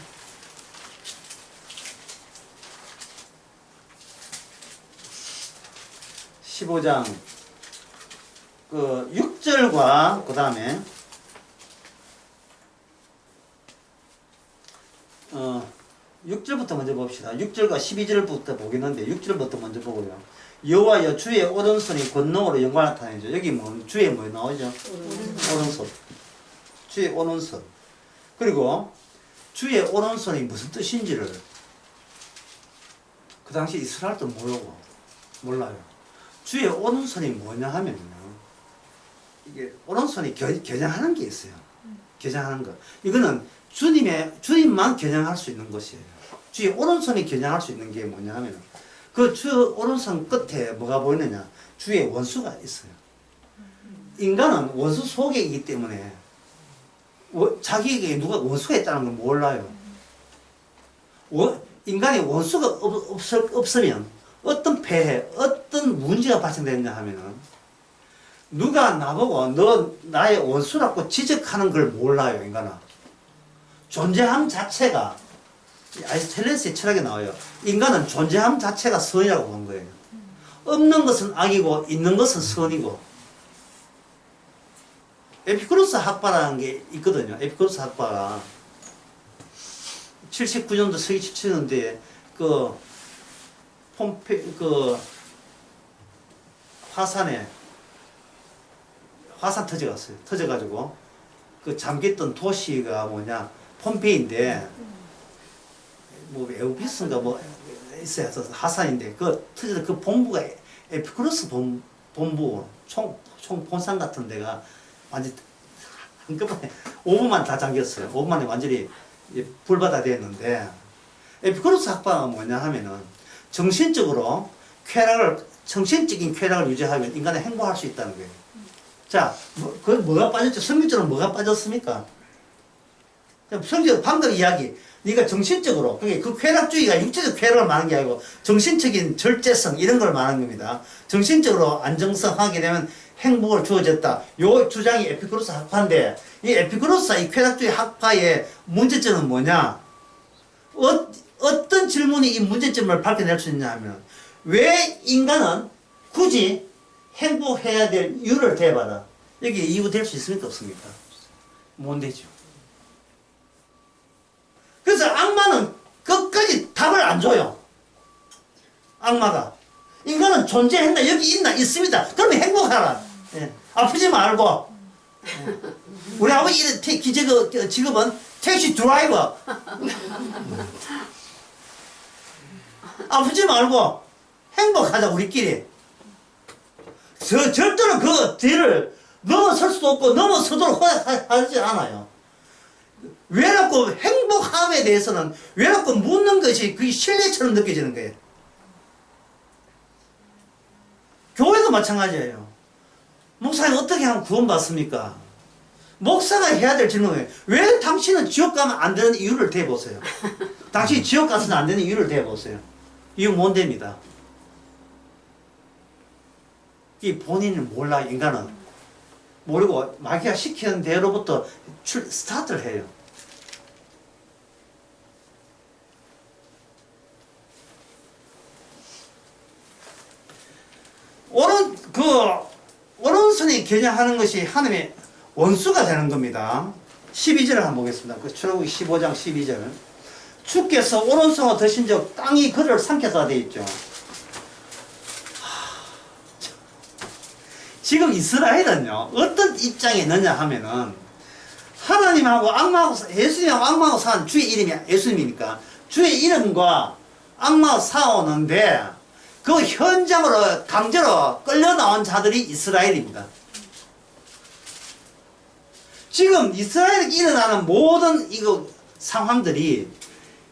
15장 그 6절과 그 다음에 6절부터 먼저 봅시다. 6절과 12절부터 보겠는데 6절부터 먼저 보고요. 여호와여 주의 오른손이 권능으로 영광을 나타내죠. 여기 뭐 주의 뭐 나오죠? 오른손. 주의 오른손. 그리고 주의 오른손이 무슨 뜻인지를 그 당시 이스라엘도 몰라요. 주의 오른손이 뭐냐 하면요. 이게 오른손이 겨냥하는 게 있어요. 겨냥하는 거. 이거는 주님만 겨냥할 수 있는 것이에요. 주의 오른손이 겨냥할 수 있는 게 뭐냐 하면 그 주 오른손 끝에 뭐가 보이느냐? 주의 원수가 있어요. 인간은 원수 속에 있기 때문에 자기에게 누가 원수가 있다는 걸 몰라요. 인간이 원수가 없으면 어떤 폐해, 어떤 문제가 발생되느냐 하면은 누가 나보고 너 나의 원수라고 지적하는 걸 몰라요. 인간은. 존재함 자체가 아리스토텔레스의 철학에 나와요. 인간은 존재함 자체가 선이라고 본 거예요. 없는 것은 악이고 있는 것은 선이고. 에피쿠로스 학파라는 게 있거든요. 에피쿠로스 학파가 79년도 서기 77년도에 그 화산 터져갔어요. 터져가지고 그 잠겼던 도시가 뭐냐 폼페이인데 뭐 에우비스인가 뭐 있어요. 화산인데 그 터져서 그 본부가 에피쿠로스 본부 총 본산 같은 데가 완전 한꺼번에 5분만 다 잠겼어요. 5분 만에 완전히 불바다 됐는데 에피쿠로스 학파가 뭐냐 하면은 정신적인 쾌락을 유지하면 인간은 행복할 수 있다는 거예요. 자, 그 뭐가 빠졌죠? 성경처럼 뭐가 빠졌습니까? 성경 방금 이야기. 네가 정신적으로, 그게 그 쾌락주의가 육체적 쾌락을 말하는 게 아니고 정신적인 절제성 이런 걸 말하는 겁니다. 정신적으로 안정성하게 되면 행복을 주어졌다. 요 주장이 에피쿠로스 학파인데 이 에피쿠로스 이 쾌락주의 학파의 문제점은 뭐냐? 어떤 질문이 이 문제점을 밝혀낼 수 있냐 하면 왜 인간은 굳이 행복해야 될 이유를 대봐라. 여기 이유 될 수 있습니까? 없습니까? 못 되죠. 그래서 악마는 끝까지 답을 안 줘요. 악마가. 인간은 존재했나? 여기 있나? 있습니다. 그러면 행복하라. 예. 아프지 말고. 예. 우리 아버지 직업은 택시 드라이버. 아프지 말고 행복하자 우리끼리. 절대로 그 뒤를 넘어설 수도 없고 넘어서도록 하지 않아요. 왜라고 행복함에 대해서는 왜라고 묻는 것이 그게 신뢰처럼 느껴지는 거예요. 교회도 마찬가지예요. 목사님 어떻게 하면 구원받습니까? 목사가 해야 될 질문이에요. 왜 당신은 지옥 가면 안 되는 이유를 대보세요. 당신이 지옥 가서는 안 되는 이유를 대보세요. 이유 뭔데입니다. 이 본인을 몰라 인간은. 모르고 마귀가 시키는 대로부터 스타트를 해요. 오른손이 겨냥하는 것이 하나님의 원수가 되는 겁니다. 12절을 한번 보겠습니다. 그 출애굽기 15장 12절. 주께서 오른손을 드신 적 땅이 그를 삼켜서 되어 있죠. 지금 이스라엘은요, 어떤 입장에 있느냐 하면은, 하나님하고 악마하고, 예수님하고 악마하고 사는 주의 이름이 예수님이니까, 주의 이름과 악마하고 싸우는데, 그 현장으로 강제로 끌려 나온 자들이 이스라엘입니다. 지금 이스라엘에 일어나는 모든 상황들이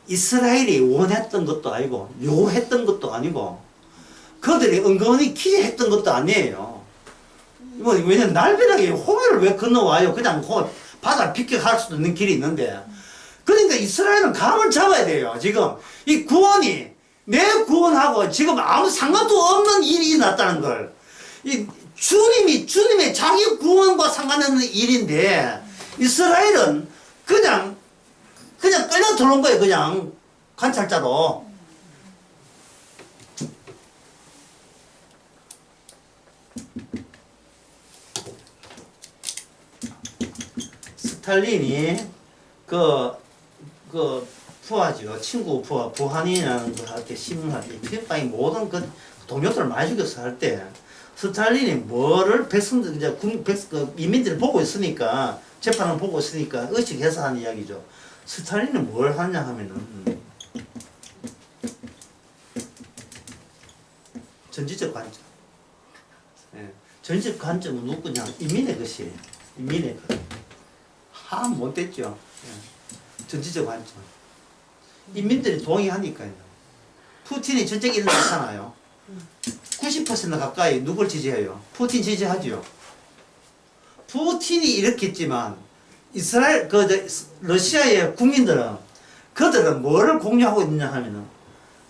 이스라엘이 원했던 것도 아니고, 요했던 것도 아니고, 그들이 은근히 기대했던 것도 아니에요. 왜냐면 날벼락에 홍해를 왜 건너와요? 그냥 바다 비껴갈 수도 있는 길이 있는데. 그러니까 이스라엘은 감을 잡아야 돼요. 지금 이 구원이 내 구원하고 지금 아무 상관도 없는 일이 일어났다는 걸. 이 주님의 자기 구원과 상관없는 일인데 이스라엘은 그냥 끌려 들어온 거예요. 그냥 관찰자로. 스탈린이 푸아죠. 친구 부한이라는 거 할 때 신문할 때 필리핀의 모든 그 동료들을 많이 죽여서 할 때 스탈린이 뭐를 백성들 이제 인민들을 보고 있으니까 재판을 보고 있으니까 의식해서 하는 이야기죠. 스탈린은 뭘 하냐 하면은 전지적 관점. 예. 전지적 관점은 누구냐? 인민의 것이에요. 인민의 것. 못됐죠. 예. 전지적 관점. 인민들이 동의하니까요. 푸틴이 전쟁 일어났잖아요. 90% 가까이 누굴 지지해요? 푸틴 지지하죠. 푸틴이 일으켰지만 이스라엘 러시아의 국민들은 그들은 뭐를 공유하고 있느냐 하면은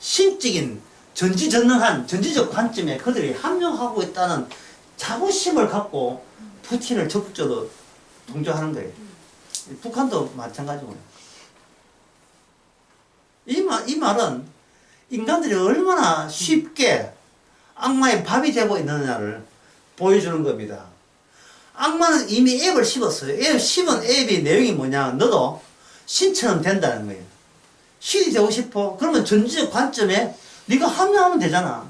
신적인 전지전능한 전지적 관점에 그들이 합류하고 있다는 자부심을 갖고 푸틴을 적극적으로 동조하는 거예요. 북한도 마찬가지고요. 이 말은 인간들이 얼마나 쉽게 악마의 밥이 되고 있느냐를 보여주는 겁니다. 악마는 이미 앱을 씹었어요. 씹은 앱의 내용이 뭐냐? 너도 신처럼 된다는 거예요. 신이 되고 싶어? 그러면 전지적 관점에 네가 합류하면 되잖아.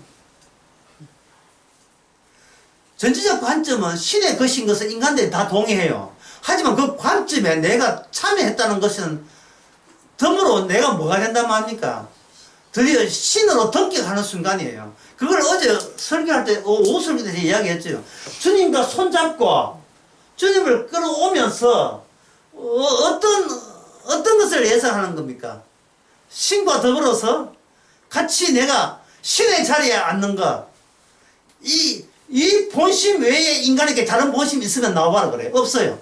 전지적 관점은 신의 것인 것을 인간들이 다 동의해요. 하지만 그 관점에 내가 참여했다는 것은 덤으로 내가 뭐가 된단 말입니까? 드디어 신으로 등격하는 순간이에요. 그걸 어제 설교할 때, 오설교 때 이야기했죠. 주님과 손잡고 주님을 끌어오면서 어떤 것을 예상하는 겁니까? 신과 더불어서 같이 내가 신의 자리에 앉는 것. 이 본심 외에 인간에게 다른 본심이 있으면 나와봐라 그래. 없어요.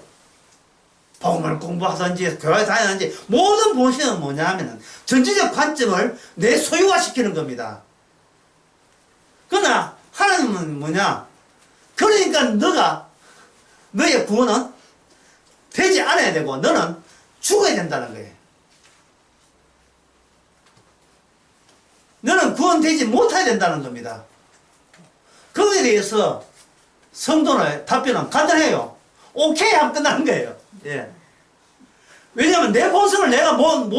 복음을 공부하든지 교회 다니든지 모든 본심은 뭐냐 하면은 전체적 관점을 내 소유화시키는 겁니다. 그러나 하나님은 뭐냐? 그러니까 너의 구원은 되지 않아야 되고 너는 죽어야 된다는 거예요. 너는 구원되지 못해야 된다는 겁니다. 거기에 대해서 성도의 답변은 간단해요. 오케이 하면 끝나는 거예요. 예. 왜냐면 내 본성을 내가 못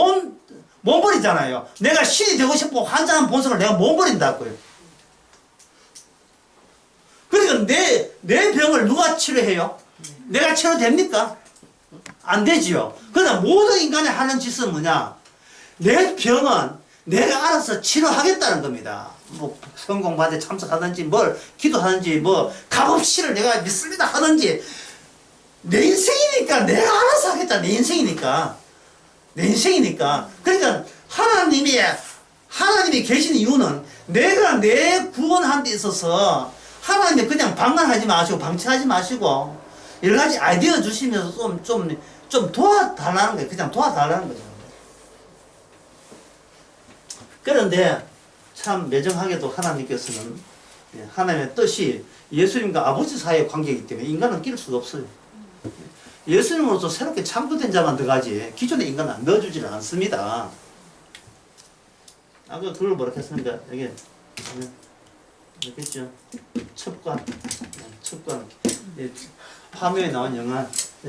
버리잖아요. 내가 신이 되고 싶고 환장한 본성을 내가 못 버린다고요. 그러니까 내 병을 누가 치료해요? 내가 치료됩니까? 안 되지요. 그러나 모든 인간이 하는 짓은 뭐냐? 내 병은 내가 알아서 치료하겠다는 겁니다. 뭐 성공반에 참석하든지 뭘 기도하든지 뭐 값없이를 내가 믿습니다 하든지 내 인생이니까 내가 알아서 하겠다. 내 인생이니까. 그러니까 하나님이 계신 이유는 내가 내 구원하는 데 있어서 하나님이 그냥 방관하지 마시고 방치하지 마시고 여러 가지 아이디어 주시면서 좀 도와달라는 거예요. 그냥 도와달라는 거죠. 그런데 참 매정하게도 하나님께서는 하나님의 뜻이 예수님과 아버지 사이의 관계이기 때문에 인간은 낄 수가 없어요. 예수님으로서 새롭게 창조된 자만 들어가지 기존의 인간은 안 넣어주지를 않습니다. 아까 그걸 뭐라 했습니까? 여기 있죠. 첩관. 파묘에 나온 영화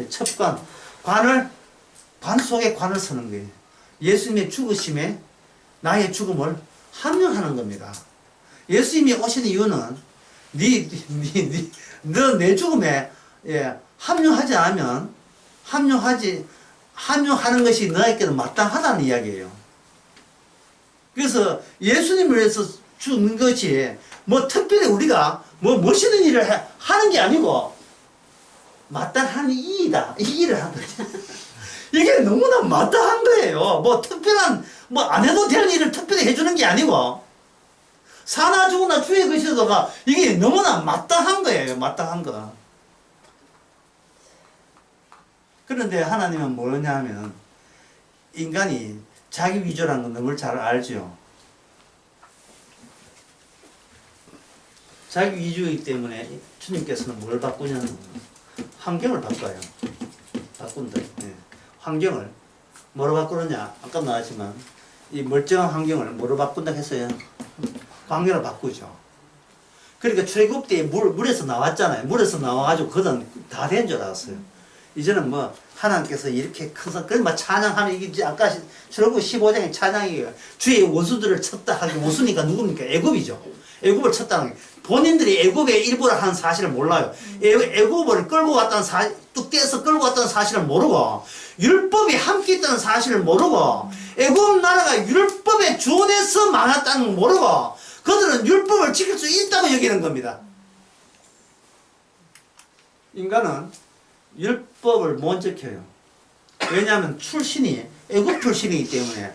첩관. 관 속에 관을 서는 거예요. 예수님의 죽으심에 나의 죽음을 함령하는 겁니다. 예수님이 오신 이유는 너 내 죽음에 합류하지 않으면 합류하는 것이 너에게는 마땅하다는 이야기예요. 그래서 예수님을 위해서 죽는 것이 뭐 특별히 우리가 뭐 멋있는 일을 하는 게 아니고 마땅한 이이다. 이 일을 하는 거지. 이게 너무나 마땅한 거예요. 뭐 특별한 뭐 안 해도 되는 일을 특별히 해주는 게 아니고 사나 죽으나 주의 것이다가 이게 너무나 마땅한 거예요. 마땅한 거. 그런데 하나님은 뭐냐 하면 인간이 자기 위주라는 건 너무 잘 알죠. 자기 위주이기 때문에 주님께서는 뭘 바꾸냐면 환경을 바꿔요. 바꾼다. 네. 환경을 뭐로 바꾸느냐? 아까 나왔지만 이 멀쩡한 환경을 뭐로 바꾼다 했어요? 환경을 바꾸죠. 그러니까 출애굽 때 물에서 나왔잖아요. 물에서 나와가지고 그건 다 된 줄 알았어요. 이제는 뭐 하나님께서 이렇게 커서 그막 찬양하는 이게 아까 출애굽 15장의 찬양이에요. 주의 원수들을 쳤다 하기 원수니까 누굽니까? 애굽이죠. 애굽을 쳤다는 게 본인들이 애굽의 일부를 하는 사실을 몰라요. 애굽을 끌고 왔다는 뚝 떼서 끌고 왔다는 사실을 모르고 율법이 함께 있다는 사실을 모르고 애굽 나라가 율법에 준해서 많았다는 걸 모르고 그들은 율법을 지킬 수 있다고 여기는 겁니다. 인간은 율법을 못 지켜요. 왜냐하면 출신이 애굽 출신이기 때문에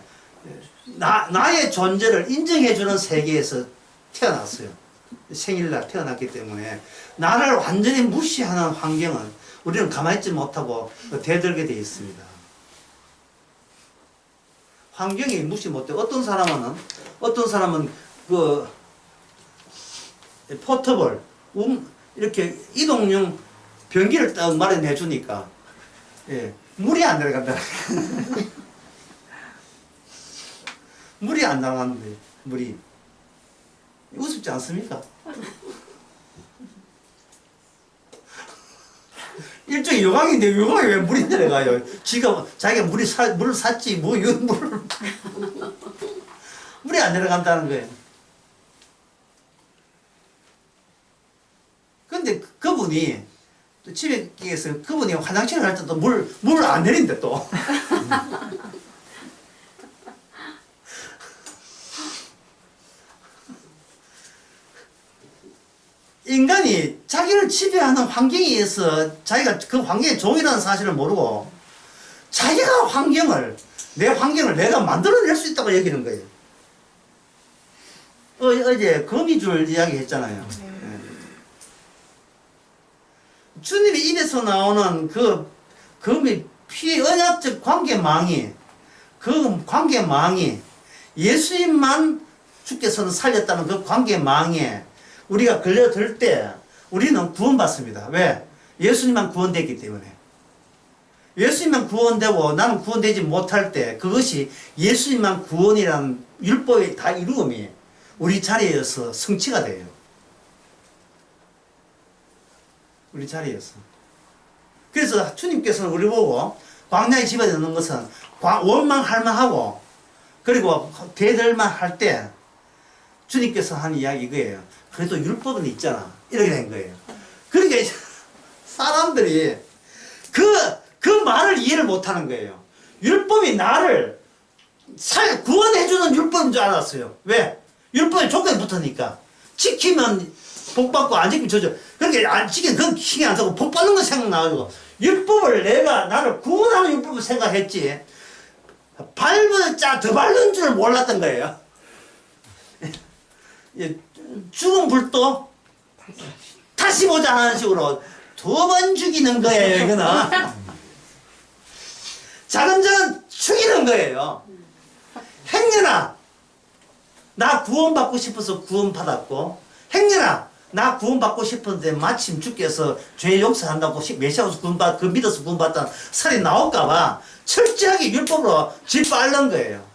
나의 존재를 인정해주는 세계에서 태어났어요. 생일날 태어났기 때문에 나를 완전히 무시하는 환경은 우리는 가만히 있지 못하고 대들게 되어 있습니다. 환경이 무시 못해. 어떤 사람은 그 포터블 이렇게 이동용 변기를 딱 마련해 주니까 물이 안 들어간다. 물이 안 나가는데 물이 우습지 않습니까? 일종의 요강인데 요강에 왜 물이 들어가요? 자기가 물을 샀지 뭐 이건 물이 안 들어간다는 거예요. 근데 그분이 또 집에서 그분이 화장실을 갈 때도 물을 안 내린대 또. 인간이 자기를 지배하는 환경에 의해서 자기가 그 환경의 종이라는 사실을 모르고 자기가 내 환경을 내가 만들어낼 수 있다고 여기는 거예요. 어제 거미줄 이야기 했잖아요. 주님의 입에서 나오는 그 거미 피언약적 관계망이, 그 관계망이 예수님만 주께서는 살렸다는 그 관계망에 우리가 걸려들 때 우리는 구원받습니다. 왜? 예수님만 구원됐기 때문에. 예수님만 구원되고 나는 구원되지 못할 때 그것이 예수님만 구원이라는 율법의 다 이루음이 우리 자리에서 성취가 돼요. 우리 자리에서. 그래서 주님께서는 우리 보고 광야에 집어넣는 것은 원망할만하고 그리고 대들만 할 때 주님께서 하는 이야기 이거예요. 그래도 율법은 있잖아. 이렇게 된 거예요. 그러니까 사람들이 그 말을 이해를 못하는 거예요. 율법이 나를 구원해주는 율법인 줄 알았어요. 왜? 율법에 조건이 붙으니까. 지키면 복 받고 안 지키면 저죠. 그러니까 안 지키면 그건 신경 안 쓰고 복 받는 거 생각나가지고 율법을 나를 구원하는 율법을 생각했지. 더 밟는 줄 몰랐던 거예요. 죽은 불도 다시 보자 하는 식으로 2번 죽이는 거예요, 이거는. 자근자근 죽이는 거예요. 행여나 나 구원받고 싶어서 구원받았고, 행여나 나 구원받고 싶었는데 마침 주께서 죄 용서한다고 메시아로서 그 믿어서 구원받다는 설이 나올까봐 철저하게 율법으로 짓밟는 거예요.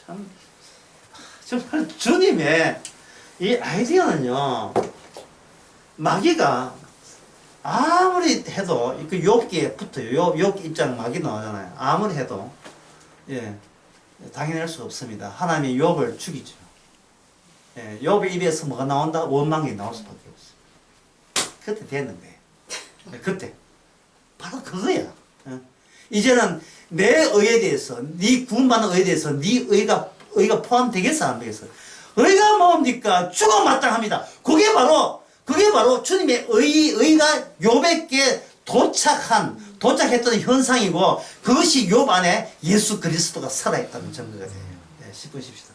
참 정말 주님의 이 아이디어는요, 마귀가 아무리 해도 그 욥기에 붙어요. 욥기 입장 마귀 나오잖아요. 아무리 해도 당연할 수 없습니다. 하나님이 욥을 죽이죠. 욥의 입에서 뭐가 나온다? 원망이 나올 수밖에 없어요. 그때 되는 거예요. 그때 바로 그거야. 이제는 내 의에 대해서, 네 구원받는 의에 대해서 네 의가 포함되겠어, 안 되겠어? 의가 뭡니까? 죽어 마땅합니다. 그게 바로 주님의 의가 욥에게 도착했던 현상이고, 그것이 욥 안에 예수 그리스도가 살아있다는 증거가 돼요. 10분 쉽시다.